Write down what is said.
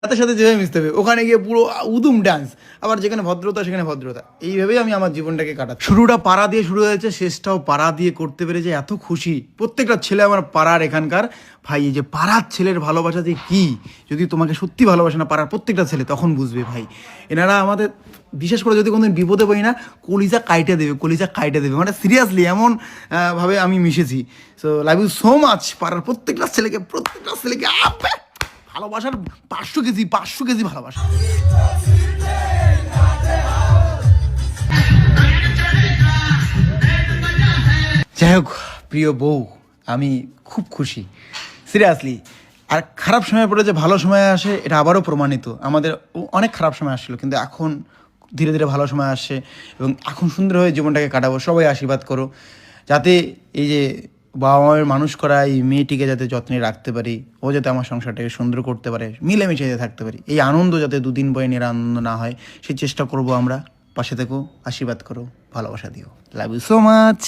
সাথে সাথে যেভাবে মিশতে হবে, ওখানে গিয়ে পুরো উদুম ডান্স, আবার যেখানে ভদ্রতা সেখানে ভদ্রতা, এইভাবেই আমি আমার জীবনটাকে কাটাচ্ছি। শুরুটা পাড়া দিয়ে শুরু হয়েছে, শেষটাও পাড়া দিয়ে করতে পেরেছে, এত খুশি। প্রত্যেকটা ছেলে আমার পাড়ার এখানকার ভাই, এই যে পাড়ার ছেলের ভালোবাসা যে কী, যদি তোমাকে সত্যি ভালোবাসে না পাড়ার প্রত্যেকটা ছেলে, তখন বুঝবে ভাই। এনারা আমাদের, বিশেষ করে যদি কোনোদিন বিপদে পড়ি না, কলিজা কাইটে দেবে, কলিজা কাইটে দেবে, মানে সিরিয়াসলি এমন ভাবে আমি মিশেছি। So love you so much পাড়ার প্রত্যেকটা ছেলেকে, প্রত্যেকটা ছেলেকে ভালোবাসার 500 কেজি ভালোবাসা। যাই হোক প্রিয় বউ, আমি খুব খুশি সিরিয়াসলি। আর খারাপ সময় পড়ে যে ভালো সময় আসে, এটা আবারও প্রমাণিত। আমাদের অনেক খারাপ সময় আসছিলো, কিন্তু এখন ধীরে ধীরে ভালো সময় আসছে, এবং এখন সুন্দরভাবে জীবনটাকে কাটাবো। সবাই আশীর্বাদ করো, যাতে এই যে বাবা মায়ের মানুষ করা এই মেয়েটিকে যাতে যত্নে রাখতে পারি, ও যাতে আমার সংসারটাকে সুন্দর করতে পারে, মিলেমিশে থাকতে পারি। এই আনন্দ যাতে দুদিন পরে নিরানন্দ না হয়, সেই চেষ্টা করব আমরা। পাশে থেকো, আশীর্বাদ করো, ভালোবাসা দিও। Love you so much.